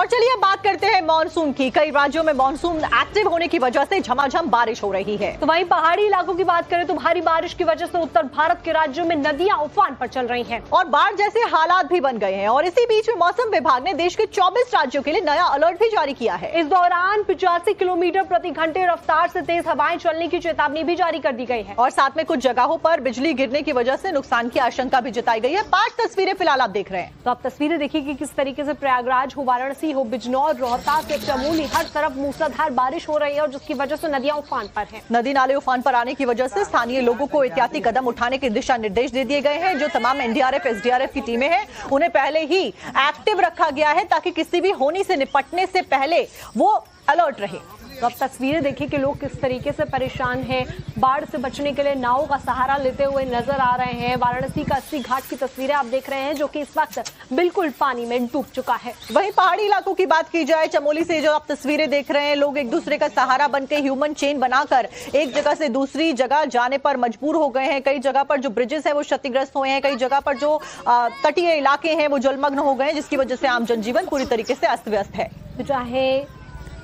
और चलिए अब बात करते हैं मॉनसून की। कई राज्यों में मॉनसून एक्टिव होने की वजह से झमाझम बारिश हो रही है। तो वहीं पहाड़ी इलाकों की बात करें तो भारी बारिश की वजह से उत्तर भारत के राज्यों में नदियां उफान पर चल रही हैं और बाढ़ जैसे हालात भी बन गए हैं। और इसी बीच में मौसम विभाग ने देश के 24 राज्यों के लिए नया अलर्ट भी जारी किया है। इस दौरान 85 किलोमीटर प्रति घंटे रफ्तार से तेज हवाएं चलने की चेतावनी भी जारी कर दी गई है और साथ में कुछ जगहों पर बिजली गिरने की वजह से नुकसान की आशंका भी जताई गई है। 5 तस्वीरें फिलहाल आप देख रहे हैं। तो आप तस्वीरें देखिए कि किस तरीके से प्रयागराज हो, वाराणसी हो, बिजनौर, रोहतास से चमोली, हर तरफ मूसलाधार बारिश हो रही है और जिसकी वजह से नदियां उफान पर हैं। नदी नाले उफान पर आने की वजह से स्थानीय लोगों को एहतियाती कदम उठाने के दिशा निर्देश दे दिए गए हैं। जो तमाम एनडीआरएफ, एसडीआरएफ की टीमें हैं उन्हें पहले ही एक्टिव रखा गया है ताकि किसी भी होनी से निपटने से पहले वो अलर्ट रहे। तो अब तस्वीरें देखिए कि लोग किस तरीके से परेशान हैं। बाढ़ से बचने के लिए नावों का सहारा लेते हुए नजर आ रहे हैं। वाराणसी का 80 घाट की तस्वीरें आप देख रहे हैं जो कि इस वक्त बिल्कुल पानी में डूब चुका है। वहीं पहाड़ी इलाकों की बात की जाए, चमोली से जो आप तस्वीरें देख रहे हैं, लोग एक दूसरे का सहारा बनकर ह्यूमन चेन बनाकर एक जगह से दूसरी जगह जाने पर मजबूर हो गए हैं। कई जगह पर जो ब्रिजेस है वो क्षतिग्रस्त हुए हैं, कई जगह पर जो तटीय इलाके हैं वो जलमग्न हो गए हैं, जिसकी वजह से आम जनजीवन पूरी तरीके से अस्त व्यस्त है। चाहे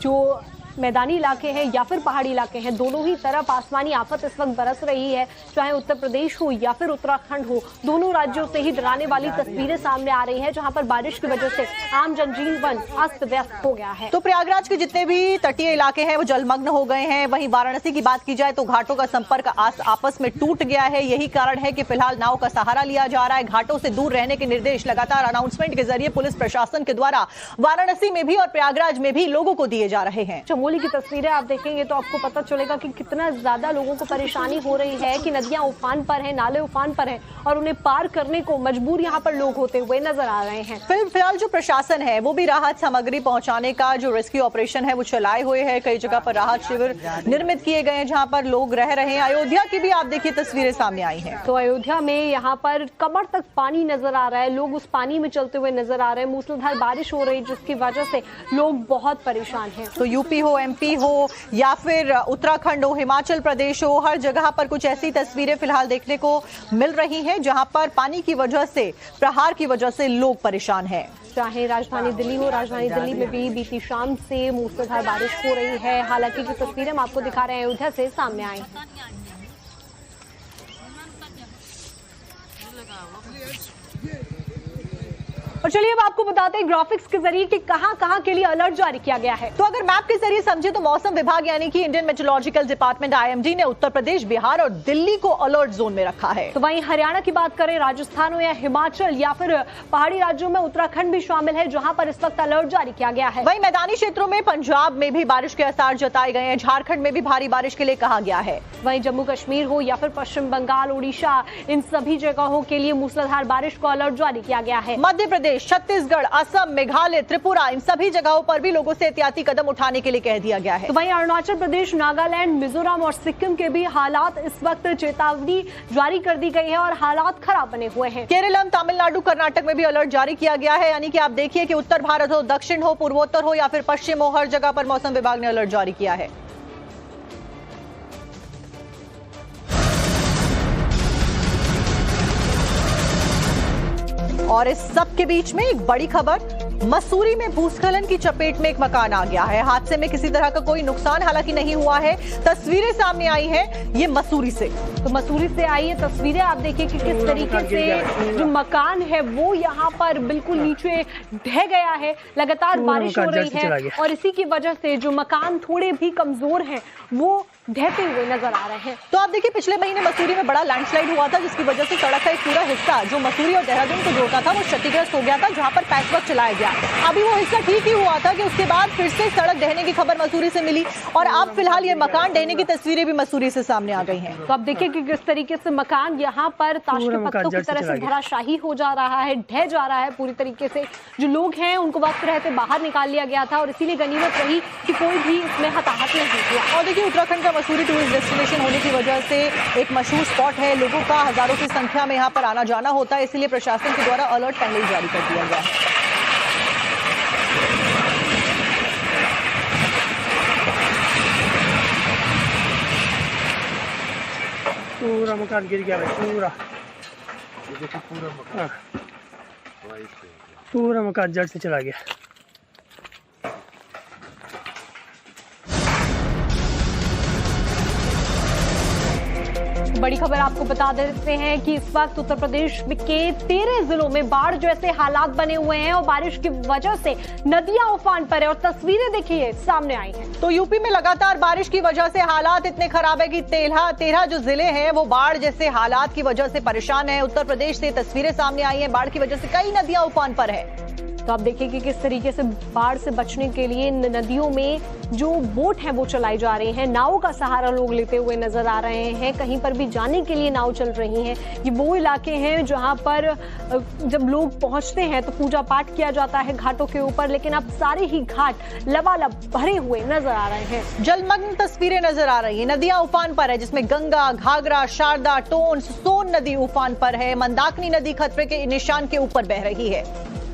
जो मैदानी इलाके हैं या फिर पहाड़ी इलाके हैं, दोनों ही तरफ आसमानी आफत इस वक्त बरस रही है। चाहे उत्तर प्रदेश हो या फिर उत्तराखंड हो, दोनों राज्यों से ही डराने वाली तस्वीरें सामने आ रही हैं जहां पर बारिश की वजह से आम जनजीवन अस्त व्यस्त हो गया है। तो प्रयागराज के जितने भी तटीय इलाके हैं वो जलमग्न हो गए हैं। वहीं वाराणसी की बात की जाए तो घाटों का संपर्क आपस में टूट गया है। यही कारण है कि फिलहाल नाव का सहारा लिया जा रहा है। घाटों से दूर रहने के निर्देश लगातार अनाउंसमेंट के जरिए पुलिस प्रशासन के द्वारा वाराणसी में भी और प्रयागराज में भी लोगों को दिए जा रहे हैं। चमोली की तस्वीरें आप देखेंगे तो आपको पता चलेगा कि कितना ज्यादा लोगों को परेशानी हो रही है कि नदियां उफान पर हैं, नाले उफान पर हैं और उन्हें पार करने को मजबूर यहां पर लोग होते हुए नजर आ रहे हैं। फिलहाल जो प्रशासन है वो भी राहत सामग्री पहुंचाने का जो रेस्क्यू ऑपरेशन है वो चलाए हुए है। कई जगह पर राहत शिविर निर्मित किए गए हैं जहां पर लोग रह रहे हैं। अयोध्या की भी आप देखिए तस्वीरें सामने आई हैं। तो अयोध्या में यहाँ पर कमर तक पानी नजर आ रहा है। लोग उस पानी में चलते हुए नजर आ रहे हैं। मूसलाधार बारिश हो रही है जिसकी वजह से लोग बहुत परेशान हैं। तो यूपी हो, एमपी हो या फिर उत्तराखंड हो, हिमाचल प्रदेश हो, हर जगह पर कुछ ऐसी तस्वीरें फिलहाल देखने को मिल रही हैं जहां पर पानी की वजह से, प्रहार की वजह से लोग परेशान हैं। चाहे राजधानी दिल्ली हो, राजधानी दिल्ली में भी बीती शाम से मूसलाधार बारिश हो रही है। हालांकि जो तस्वीरें हम आपको दिखा रहे हैं अयोध्या से सामने आई हैं। और चलिए अब आपको बताते हैं ग्राफिक्स के जरिए कि कहां-कहां के लिए अलर्ट जारी किया गया है। तो अगर मैप के जरिए समझे तो मौसम विभाग यानी कि इंडियन मेट्रोलॉजिकल डिपार्टमेंट IMD ने उत्तर प्रदेश, बिहार और दिल्ली को अलर्ट जोन में रखा है। तो वहीं हरियाणा की बात करें, राजस्थान हो या हिमाचल या फिर पहाड़ी राज्यों में उत्तराखंड भी शामिल है जहां पर इस वक्त अलर्ट जारी किया गया है। वहीं मैदानी क्षेत्रों में पंजाब में भी बारिश के आसार जताए गए हैं। झारखंड में भी भारी बारिश के लिए कहा गया है। वहीं जम्मू कश्मीर हो या फिर पश्चिम बंगाल, उड़ीसा, इन सभी जगहों के लिए मूसलाधार बारिश को अलर्ट जारी किया गया है। मध्य प्रदेश, छत्तीसगढ़, असम, मेघालय, त्रिपुरा, इन सभी जगहों पर भी लोगों से एहतियाती कदम उठाने के लिए कह दिया गया है। तो वहीं अरुणाचल प्रदेश, नागालैंड, मिजोरम और सिक्किम के भी हालात इस वक्त चेतावनी जारी कर दी गई है और हालात खराब बने हुए हैं। केरलम, तमिलनाडु, कर्नाटक में भी अलर्ट जारी किया गया है। यानी कि आप देखिए कि उत्तर भारत हो, दक्षिण हो, पूर्वोत्तर हो या फिर पश्चिम हो, हर जगह पर मौसम विभाग ने अलर्ट जारी किया है। और इस सब के बीच में एक बड़ी खबर, मसूरी में भूस्खलन की चपेट में एक मकान आ गया है। हादसे में किसी तरह का कोई नुकसान हालांकि नहीं हुआ है। तस्वीरें सामने आई हैं ये मसूरी से। तो मसूरी से आई है तस्वीरें आप देखिए कि किस तरीके से जो मकान है वो यहाँ पर बिल्कुल नीचे ढह गया है। लगातार बारिश हो रही है और इसी की वजह से जो मकान थोड़े भी कमजोर हैं वो ढहते हुए नजर आ रहे हैं। तो आप देखिए पिछले महीने मसूरी में बड़ा लैंडस्लाइड हुआ था जिसकी वजह से सड़क का एक पूरा हिस्सा जो मसूरी और देहरादून को जोड़ता था वो क्षतिग्रस्त हो गया था, जहां पर पैचवर्क चलाया गया। अभी वो हिस्सा ठीक ही हुआ था कि उसके बाद फिर से सड़क ढहने की खबर मसूरी से मिली और अब फिलहाल ये मकान ढहने की तस्वीरें भी मसूरी से सामने आ गई हैं। तो अब देखिए कि किस तरीके से मकान यहाँ पर ताश के पत्तों की तरह से धराशाही हो जा रहा है, ढह जा रहा है पूरी तरीके से। जो लोग हैं उनको वक्त रहते बाहर निकाल लिया गया था और इसीलिए गनीमत रही कि कोई भी इसमें हताहत नहीं हुआ। और देखिए उत्तराखंड का मसूरी टूरिस्ट डेस्टिनेशन होने की वजह से एक मशहूर स्पॉट है। लोगों का हजारों की संख्या में यहाँ पर आना जाना होता है, इसलिए प्रशासन के द्वारा अलर्ट पहले ही जारी कर दिया गया है। पूरा मकान गिर गया भाई, पूरा मकान जड़ से चला गया। बड़ी खबर आपको बता देते हैं कि इस वक्त उत्तर प्रदेश के 13 जिलों में बाढ़ जैसे हालात बने हुए हैं और बारिश की वजह से नदियां उफान पर है और तस्वीरें देखिए सामने आई हैं। तो यूपी में लगातार बारिश की वजह से हालात इतने खराब है कि 13 जो जिले हैं वो बाढ़ जैसे हालात की वजह से परेशान है। उत्तर प्रदेश से तस्वीरें सामने आई हैं, बाढ़ की वजह से कई नदियां उफान पर है। तो आप देखिए कि किस तरीके से बाढ़ से बचने के लिए नदियों में जो बोट है वो चलाई जा रही हैं, नावों का सहारा लोग लेते हुए नजर आ रहे हैं। कहीं पर भी जाने के लिए नाव चल रही हैं। ये वो इलाके हैं जहां पर जब लोग पहुंचते हैं तो पूजा पाठ किया जाता है घाटों के ऊपर, लेकिन अब सारे ही घाट लबालब भरे हुए नजर आ रहे हैं। जलमग्न तस्वीरें नजर आ रही है, नदियां उफान पर है जिसमें गंगा, घाघरा, शारदा, टोंस, सोन नदी उफान पर है। मंदाकिनी नदी खतरे के निशान के ऊपर बह रही है।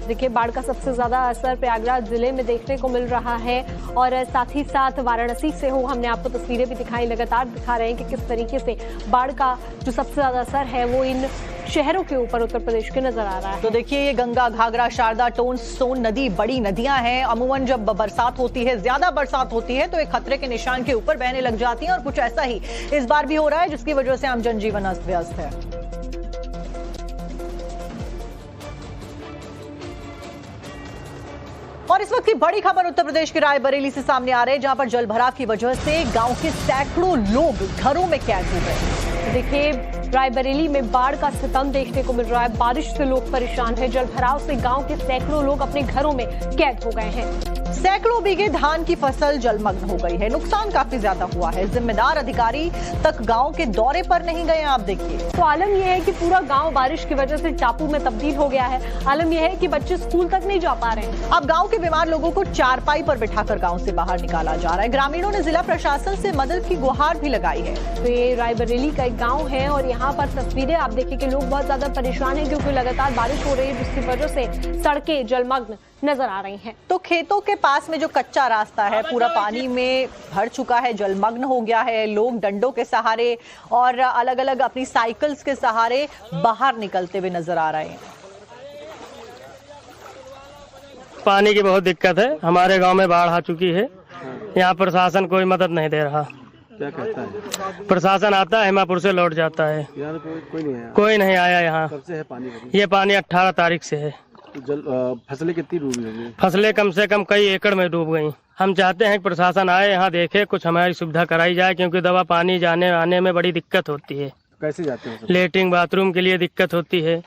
देखिए बाढ़ का सबसे ज्यादा असर प्रयागराज जिले में देखने को मिल रहा है और साथ ही साथ वाराणसी से हो हमने आपको तस्वीरें भी दिखाई, लगातार दिखा रहे हैं कि किस तरीके से बाढ़ का जो सबसे ज्यादा असर है वो इन शहरों के ऊपर उत्तर प्रदेश के नजर आ रहा है। तो देखिए ये गंगा, घाघरा, शारदा, टोंस, सोन नदी बड़ी नदियां हैं। अमूमन जब बरसात होती है, ज्यादा बरसात होती है तो एक खतरे के निशान के ऊपर बहने लग जाती हैं और कुछ ऐसा ही इस बार भी हो रहा है जिसकी वजह से आम जनजीवन अस्त व्यस्त है। और इस वक्त की बड़ी खबर उत्तर प्रदेश के रायबरेली से सामने आ रही है जहां पर जलभराव की वजह से गांव के सैकड़ों लोग घरों में कैद हो गए। देखिए रायबरेली में बाढ़ का सितम देखने को मिल रहा है। बारिश से लोग परेशान हैं, जलभराव से गांव के सैकड़ों लोग अपने घरों में कैद हो गए हैं। सैकड़ों बीघे धान की फसल जलमग्न हो गई है, नुकसान काफी ज्यादा हुआ है। जिम्मेदार अधिकारी तक गांव के दौरे पर नहीं गए। आप देखिए तो आलम यह है कि पूरा गांव बारिश की वजह से टापू में तब्दील हो गया है। आलम यह है कि बच्चे स्कूल तक नहीं जा पा रहे हैं। अब गांव के बीमार लोगों को चारपाई पर बिठाकर गांव से बाहर निकाला जा रहा है। ग्रामीणों ने जिला प्रशासन से मदद की गुहार भी लगाई है। तो ये रायबरेली का एक गाँव है और यहाँ पर तस्वीरें आप देखिए कि लोग बहुत ज्यादा परेशान है क्योंकि लगातार बारिश हो रही है जिसकी वजह से सड़कें जलमग्न नजर आ रही हैं। तो खेतों के पास में जो कच्चा रास्ता है पूरा पानी में भर चुका है, जलमग्न हो गया है। लोग डंडों के सहारे और अलग अलग अपनी साइकिल्स के सहारे बाहर निकलते हुए नजर आ रहे हैं। पानी की बहुत दिक्कत है, हमारे गांव में बाढ़ आ चुकी है। यहाँ प्रशासन कोई मदद नहीं दे रहा। क्या कहता है? प्रशासन आता है हिमापुर से लौट जाता है, यार कोई नहीं आया। कोई नहीं आया यहाँ। कब से है पानी? ये पानी 18 तारीख से है। फसलें कितनी डूबी होंगी? फसलें कम से कम कई एकड़ में डूब गई। हम चाहते हैं कि प्रशासन आए यहाँ देखे, कुछ हमारी सुविधा कराई जाए क्योंकि दवा पानी जाने आने में बड़ी दिक्कत होती है। कैसे जाते हैं? लेटरिन बाथरूम के लिए दिक्कत होती है।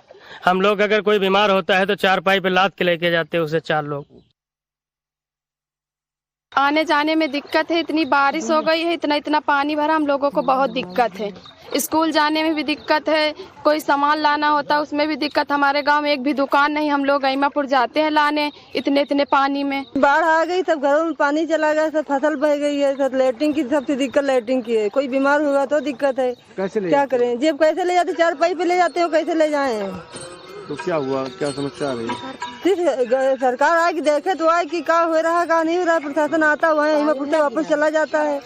हम लोग अगर कोई बीमार होता है तो चारपाई पे लाद के लेके जाते हैं उसे 4 लोग। आने जाने में दिक्कत है, इतनी बारिश हो गई है, इतना पानी भरा, हम लोगों को बहुत दिक्कत है। स्कूल जाने में भी दिक्कत है, कोई सामान लाना होता है उसमें भी दिक्कत। हमारे गांव में एक भी दुकान नहीं, हम लोग हिमापुर जाते हैं लाने इतने पानी में। बाढ़ आ गई, सब घरों में पानी चला गया, सब फसल बह गई है, सब लेटरिन की सबसे दिक्कत लेटरिन की है। कोई बीमार होगा तो दिक्कत है। कैसे ले क्या करें? जेब कैसे ले जाते? चारपाई पे ले जाते हो, कैसे ले जाए? तो क्या हुआ, क्या समस्या आ रही? सरकार आए कि देखे तो आए कि क्या हो रहा है क्या नहीं हो रहा। प्रशासन आता हुआ है हिमापुर से वापस चला जाता है।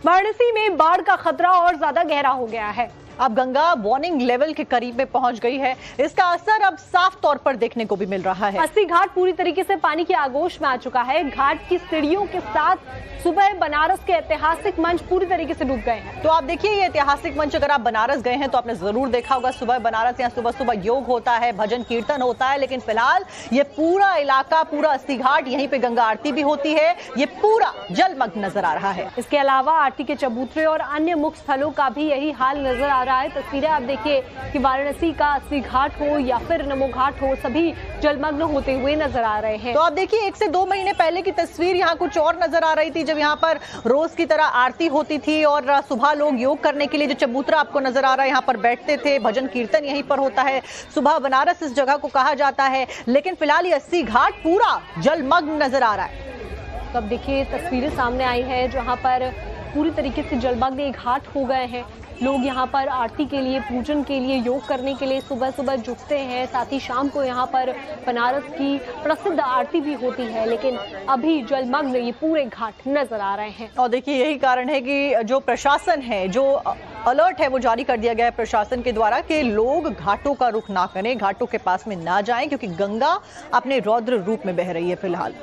वाराणसी में बाढ़ का खतरा और ज्यादा गहरा हो गया है। अब गंगा वार्निंग लेवल के करीब में पहुंच गई है। इसका असर अब साफ तौर पर देखने को भी मिल रहा है। 80 घाट पूरी तरीके से पानी की आगोश में आ चुका है। घाट की सीढ़ियों के साथ सुबह बनारस के ऐतिहासिक मंच पूरी तरीके से डूब गए हैं। तो आप देखिए ये ऐतिहासिक मंच, अगर आप बनारस गए हैं तो आपने जरूर देखा होगा। सुबह बनारस यहाँ सुबह सुबह योग होता है, भजन कीर्तन होता है, लेकिन फिलहाल ये पूरा इलाका, पूरा 80 घाट, यहीं पे गंगा आरती भी होती है, ये पूरा जलमग्न नजर आ रहा है। इसके अलावा आरती के चबूतरे और अन्य मुख्य स्थलों का भी यही हाल नजर आ रहा है। तस्वीरें आप देखिए कि वाराणसी का 80 घाट हो या फिर नमो घाट हो, सभी जलमग्न होते हुए नजर आ रहे हैं। तो आप देखिए 1 से 2 महीने पहले की तस्वीर यहाँ कुछ और नजर आ रही थी, जब यहाँ पर रोज की तरह आरती होती थी और सुबह लोग योग करने के लिए जो चबूतरा आपको नजर आ रहा है यहाँ पर बैठते थे, भजन कीर्तन यहीं पर होता है। सुबह बनारस इस जगह को कहा जाता है, लेकिन फिलहाल ये 80 घाट पूरा जलमग्न नजर आ रहा है। तो अब देखिए तस्वीरें सामने आई हैं जहां पर पूरी तरीके से जलमग्न ये घाट हो गए हैं। लोग यहाँ पर आरती के लिए, पूजन के लिए, योग करने के लिए सुबह सुबह जुटते हैं। साथ ही शाम को यहाँ पर बनारस की प्रसिद्ध आरती भी होती है, लेकिन अभी जलमग्न ये पूरे घाट नजर आ रहे हैं। और देखिए यही कारण है कि जो प्रशासन है, जो अलर्ट है वो जारी कर दिया गया है प्रशासन के द्वारा कि लोग घाटों का रुख ना करें, घाटों के पास में ना जाएं, क्योंकि गंगा अपने रौद्र रूप में बह रही है फिलहाल।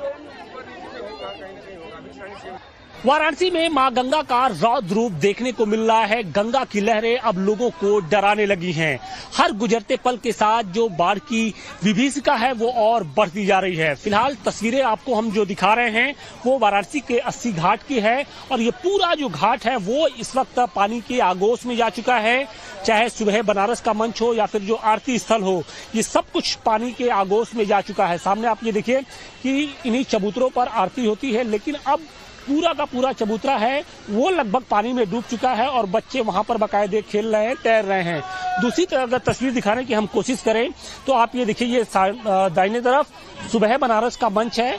वाराणसी में मां गंगा का रौद्र रूप देखने को मिल रहा है। गंगा की लहरें अब लोगों को डराने लगी हैं। हर गुजरते पल के साथ जो बाढ़ की विभीषिका है वो और बढ़ती जा रही है। फिलहाल तस्वीरें आपको हम जो दिखा रहे हैं वो वाराणसी के 80 घाट की है और ये पूरा जो घाट है वो इस वक्त पानी के आगोश में जा चुका है। चाहे सुबह बनारस का मंच हो या फिर जो आरती स्थल हो, ये सब कुछ पानी के आगोश में जा चुका है। सामने आप ये देखिए कि इन्हीं चबूतरों पर आरती होती है, लेकिन अब पूरा का पूरा चबूतरा है वो लगभग पानी में डूब चुका है और बच्चे वहां पर बाकायदे खेल रहे हैं, तैर रहे हैं। दूसरी तरफ अगर तस्वीर दिखाने की हम कोशिश करें तो आप ये देखिए, ये दाहिने तरफ सुबह बनारस का मंच है।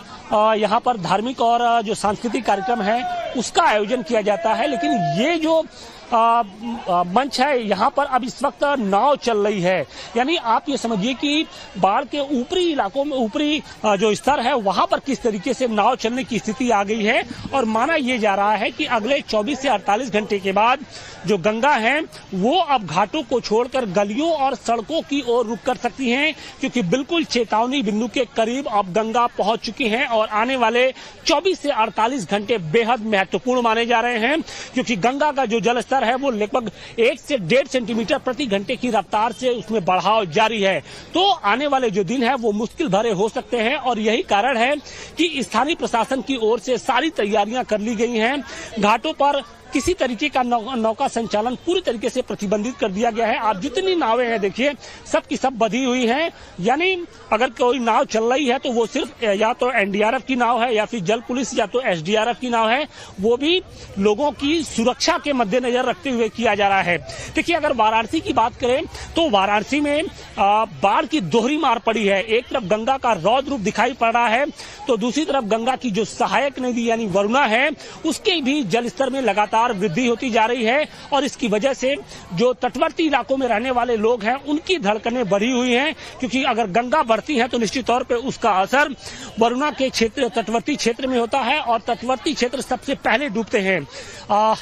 यहाँ पर धार्मिक और जो सांस्कृतिक कार्यक्रम है उसका आयोजन किया जाता है, लेकिन ये जो मंच है यहाँ पर अब इस वक्त नाव चल रही है। यानी आप ये समझिए कि बाढ़ के ऊपरी इलाकों में, ऊपरी जो स्तर है वहां पर किस तरीके से नाव चलने की स्थिति आ गई है। और माना ये जा रहा है कि अगले 24 से 48 घंटे के बाद जो गंगा है वो अब घाटों को छोड़कर गलियों और सड़कों की ओर रुख कर सकती हैं, क्योंकि बिल्कुल चेतावनी बिंदु के करीब अब गंगा पहुंच चुकी है। और आने वाले 24 से 48 घंटे बेहद महत्वपूर्ण माने जा रहे हैं, क्योंकि गंगा का जो जल स्तर है वो लगभग 1 से 1.5 सेंटीमीटर प्रति घंटे की रफ्तार से उसमें बढ़ाव जारी है। तो आने वाले जो दिन है वो मुश्किल भरे हो सकते हैं और यही कारण है कि स्थानीय प्रशासन की ओर से सारी तैयारियां कर ली गई हैं। घाटों पर किसी तरीके का नौका संचालन पूरी तरीके से प्रतिबंधित कर दिया गया है। आप जितनी नावें हैं देखिए सब की सब बंधी हुई हैं। यानी अगर कोई नाव चल रही है तो वो सिर्फ या तो एनडीआरएफ की नाव है या फिर जल पुलिस या तो एसडीआरएफ की नाव है, वो भी लोगों की सुरक्षा के मद्देनजर रखते हुए किया जा रहा है। देखिए, अगर वाराणसी की बात करें तो वाराणसी में बाढ़ की दोहरी मार पड़ी है। एक तरफ गंगा का रौद्र रूप दिखाई पड़ रहा है तो दूसरी तरफ गंगा की जो सहायक नदी यानी वरुणा है उसके भी जल स्तर में लगातार वृद्धि होती जा रही है। और इसकी वजह से जो तटवर्ती इलाकों में रहने वाले लोग हैं उनकी धड़कनें बढ़ी हुई हैं, क्योंकि अगर गंगा बढ़ती है तो निश्चित तौर पे उसका असर वरुणा के क्षेत्र, तटवर्ती क्षेत्र में होता है और तटवर्ती क्षेत्र सबसे पहले डूबते हैं।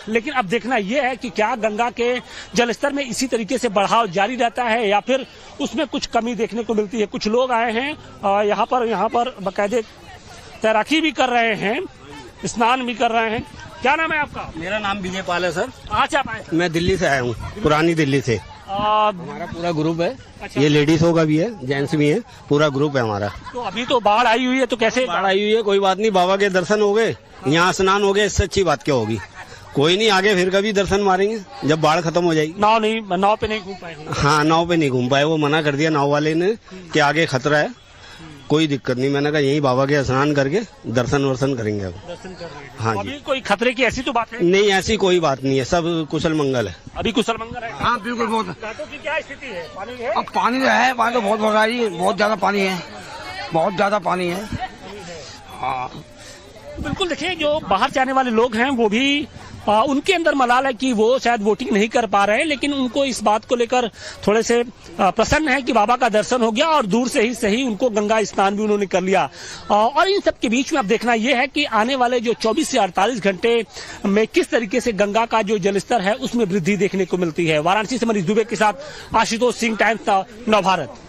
लेकिन अब देखना यह है कि क्या गंगा के जलस्तर में इसी तरीके से बढ़ाव जारी रहता है या फिर उसमें कुछ कमी देखने को मिलती है। कुछ लोग आए हैं यहाँ पर बाकायदे तैराकी भी कर रहे हैं, स्नान भी कर रहे हैं। क्या नाम है आपका? मेरा नाम विजय पाल है सर। कहाँ से आप आए? मैं दिल्ली से आया हूँ, पुरानी दिल्ली से। हमारा पूरा ग्रुप है। अच्छा। ये लेडीजों का भी है, जेंट्स भी है, पूरा ग्रुप है हमारा। तो अभी तो बाढ़ आई हुई है, तो कैसे बाढ़ आई हुई है? कोई बात नहीं, बाबा के दर्शन हो गए, यहाँ स्नान हो गए, इससे अच्छी बात क्या होगी। कोई नहीं, आगे फिर कभी दर्शन मारेंगे जब बाढ़ खत्म हो जाएगी। नाव पे नहीं घूम पाए? हाँ, नाव पे नहीं घूम पाए, वो मना कर दिया नाव वाले ने कि आगे खतरा है। कोई दिक्कत नहीं, मैंने कहा यही बाबा के स्नान करके दर्शन वर्शन करेंगे। अब दर्शन कर रहे हैं। हाँ अभी कोई खतरे की ऐसी तो बात है नहीं, ऐसी कोई बात नहीं है, सब कुशल मंगल है। अभी कुशल मंगल है। हाँ बिल्कुल। बहुत घाटों की क्या स्थिति है? पानी है? अब पानी तो है, पानी तो बहुत भरा रही है, बहुत ज्यादा पानी है, बहुत ज्यादा पानी है। हाँ बिल्कुल। देखिए, जो बाहर से आने वाले लोग हैं वो भी उनके अंदर मलाल है कि वो शायद वोटिंग नहीं कर पा रहे हैं, लेकिन उनको इस बात को लेकर थोड़े से प्रसन्न है कि बाबा का दर्शन हो गया और दूर से ही सही उनको गंगा स्नान भी उन्होंने कर लिया। और इन सब के बीच में अब देखना यह है कि आने वाले जो 24 से 48 घंटे में किस तरीके से गंगा का जो जलस्तर है उसमें वृद्धि देखने को मिलती है। वाराणसी से मनीष दुबे के साथ आशुतोष सिंह, टाइम्स नवभारत।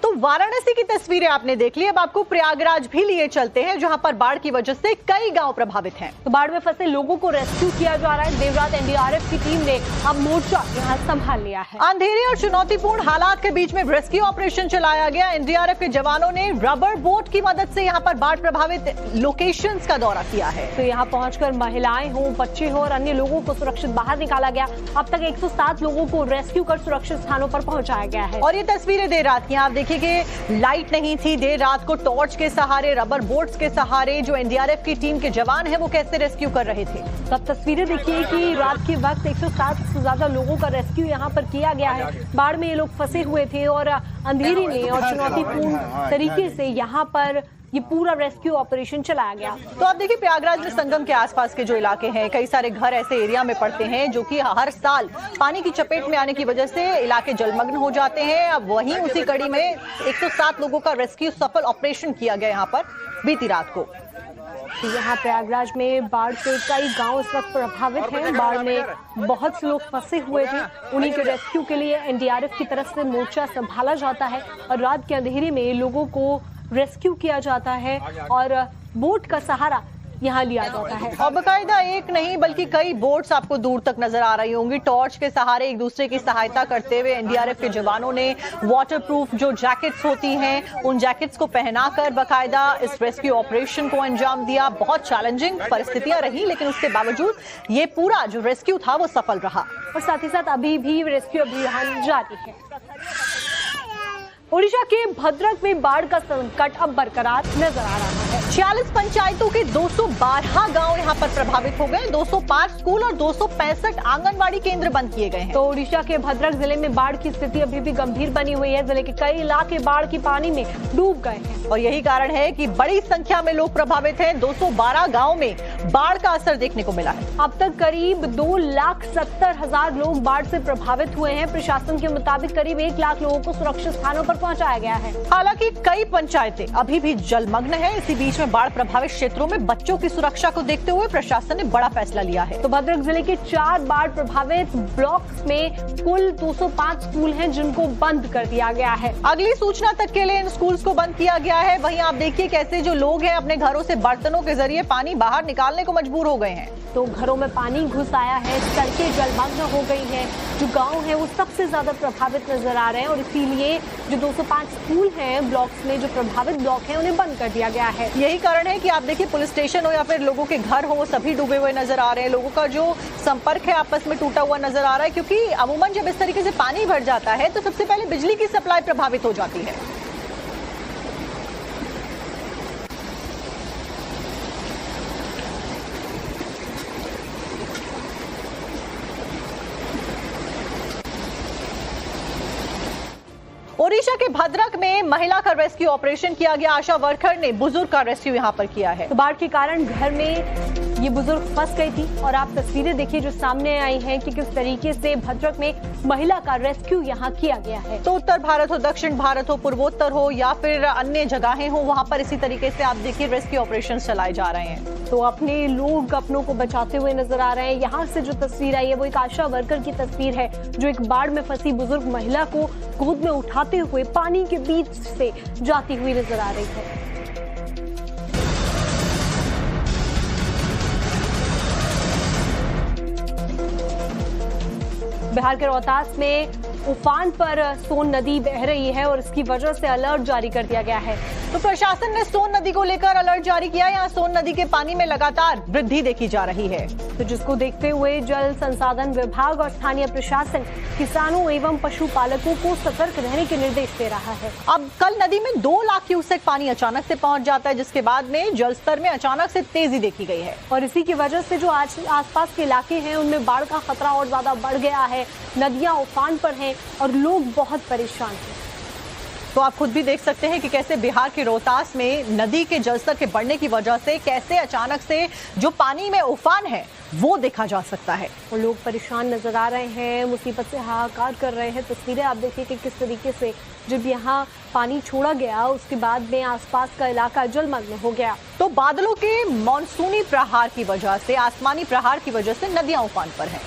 तो वाराणसी की तस्वीरें आपने देख ली, अब आपको प्रयागराज भी लिए चलते हैं जहां पर बाढ़ की वजह से कई गांव प्रभावित हैं। तो बाढ़ में फंसे लोगों को रेस्क्यू किया जा रहा है। देर रात एनडीआरएफ की टीम ने अब मोर्चा यहां संभाल लिया है। अंधेरे और चुनौतीपूर्ण हालात के बीच में रेस्क्यू ऑपरेशन चलाया गया। एनडीआरएफ के जवानों ने रबर बोट की मदद से यहां पर बाढ़ प्रभावित लोकेशंस का दौरा किया है। तो यहां पहुंचकर महिलाएं हो, बच्चे हो और अन्य लोगों को सुरक्षित बाहर निकाला गया। अब तक 107 लोगों को रेस्क्यू कर सुरक्षित स्थानों पर पहुंचाया गया है। और ये तस्वीरें देर रात की, आप देखिए कि लाइट नहीं थी, देर रात को टॉर्च के सहारे, रबर बोट्स के सहारे जो एनडीआरएफ की टीम के जवान हैं वो कैसे रेस्क्यू कर रहे थे। तो अब तस्वीरें देखिए कि रात के वक्त 107 से ज्यादा लोगों का रेस्क्यू यहां पर किया गया है। बाढ़ में ये लोग फंसे हुए थे और अंधेरे में और चुनौतीपूर्ण तरीके से यहां पर ये पूरा रेस्क्यू ऑपरेशन चलाया गया। तो आप देखिए, प्रयागराज में संगम के आसपास के जो इलाके हैं, कई सारे घर ऐसे एरिया में पड़ते हैं जो कि हर साल पानी की चपेट में आने की वजह से इलाके जलमग्न हो जाते हैं। अब वहीं उसी कड़ी में 107 लोगों का रेस्क्यू सफल ऑपरेशन किया गया यहाँ पर बीती रात को। यहाँ प्रयागराज में बाढ़ से कई गांव इस वक्त प्रभावित हैं। बाढ़ में बहुत से लोग फंसे हुए थे, उन्हीं के रेस्क्यू के लिए एनडीआरएफ की तरफ से मोर्चा संभाला जाता है और रात के अंधेरे में लोगों को रेस्क्यू किया जाता है और बोट का सहारा यहाँ लिया जाता है। और बाकायदा एक नहीं बल्कि कई बोट्स आपको दूर तक नजर आ रही होंगी। टॉर्च के सहारे एक दूसरे की सहायता करते हुए एनडीआरएफ के जवानों ने वाटरप्रूफ जो जैकेट्स होती हैं उन जैकेट्स को पहनाकर बाकायदा इस रेस्क्यू ऑपरेशन को अंजाम दिया। बहुत चैलेंजिंग परिस्थितियां रही, लेकिन उसके बावजूद ये पूरा जो रेस्क्यू था वो सफल रहा। और साथ ही साथ अभी भी रेस्क्यू अभियान जारी है। ओडिशा के भद्रक में बाढ़ का संकट अब बरकरार नजर आ रहा है। 46 पंचायतों के 212 गांव यहां पर प्रभावित हो गए। 205 स्कूल और 265 आंगनबाड़ी केंद्र बंद किए गए हैं। तो ओडिशा के भद्रक जिले में बाढ़ की स्थिति अभी भी गंभीर बनी हुई है। जिले के कई इलाके बाढ़ की पानी में डूब गए हैं और यही कारण है कि बड़ी संख्या में लोग प्रभावित हैं। 212 गाँव में बाढ़ का असर देखने को मिला है। अब तक करीब 2,70,000 लोग बाढ़ से प्रभावित हुए हैं। प्रशासन के मुताबिक करीब 1 लाख लोगों को सुरक्षित स्थानों पर पहुंचाया गया है। हालांकि कई पंचायतें अभी भी जलमग्न है। इसी बीच में बाढ़ प्रभावित क्षेत्रों में बच्चों की सुरक्षा को देखते हुए प्रशासन ने बड़ा फैसला लिया है। तो भद्रक जिले के 4 बाढ़ प्रभावित ब्लॉक्स में कुल 205 स्कूल हैं जिनको बंद कर दिया गया है। अगली सूचना तक के लिए इन स्कूल्स को बंद किया गया है। वहीं आप देखिए कैसे जो लोग हैं अपने घरों से बर्तनों के जरिए पानी बाहर निकालने को मजबूर हो गए हैं। तो घरों में पानी घुस आया है, सड़कें जलमग्न हो गई हैं। जो गांव है वो सबसे ज्यादा प्रभावित नजर आ रहे हैं और इसीलिए जो 205 स्कूल हैं ब्लॉक्स में, जो प्रभावित ब्लॉक हैं, उन्हें बंद कर दिया गया है। यही कारण है कि आप देखिए पुलिस स्टेशन हो या फिर लोगों के घर हो, वो सभी डूबे हुए नजर आ रहे हैं। लोगों का जो संपर्क है आपस में टूटा हुआ नजर आ रहा है, क्योंकि अमूमन जब इस तरीके से पानी भर जाता है तो सबसे पहले बिजली की सप्लाई प्रभावित हो जाती है। ओडिशा के भद्रक में महिला का रेस्क्यू ऑपरेशन किया गया। आशा वर्कर ने बुजुर्ग का रेस्क्यू यहां पर किया है। तो बाढ़ के कारण घर में ये बुजुर्ग फंस गई थी और आप तस्वीरें देखिए जो सामने आई हैं कि किस तरीके से भद्रक में महिला का रेस्क्यू यहां किया गया है। तो उत्तर भारत हो, दक्षिण भारत हो, पूर्वोत्तर हो या फिर अन्य जगहें हो, वहां पर इसी तरीके से आप देखिए रेस्क्यू ऑपरेशन चलाए जा रहे हैं। तो अपने लोग अपनों को बचाते हुए नजर आ रहे हैं। यहाँ से जो तस्वीर आई है वो एक आशा वर्कर की तस्वीर है जो एक बाढ़ में फंसी बुजुर्ग महिला को गोद में उठाते हुए पानी के बीच से जाती हुई नजर आ रही है। बिहार के रोहतास में उफान पर सोन नदी बह रही है और इसकी वजह से अलर्ट जारी कर दिया गया है। तो प्रशासन ने सोन नदी को लेकर अलर्ट जारी किया। यहाँ सोन नदी के पानी में लगातार वृद्धि देखी जा रही है, तो जिसको देखते हुए जल संसाधन विभाग और स्थानीय प्रशासन किसानों एवं पशुपालकों को सतर्क रहने के निर्देश दे रहा है। अब कल नदी में 2 लाख क्यूसेक पानी अचानक से पहुंच जाता है, जिसके बाद में जल स्तर में अचानक से तेजी देखी गई है और इसी की वजह से जो आज आसपास के इलाके हैं उनमें बाढ़ का खतरा और ज्यादा बढ़ गया है। नदियां उफान पर हैं और लोग बहुत परेशान हैं। तो आप खुद भी देख सकते हैं कि कैसे बिहार के रोहतास में नदी के जलस्तर के बढ़ने की वजह से कैसे अचानक से जो पानी में उफान है वो देखा जा सकता है और लोग परेशान नजर आ रहे हैं, मुसीबत से हाहाकार कर रहे हैं। तस्वीरें आप देखिए कि किस तरीके से जब यहाँ पानी छोड़ा गया उसके बाद में आसपास का इलाका जलमग्न हो गया। तो बादलों के मानसूनी प्रहार की वजह से, आसमानी प्रहार की वजह से नदियां उफान पर हैं।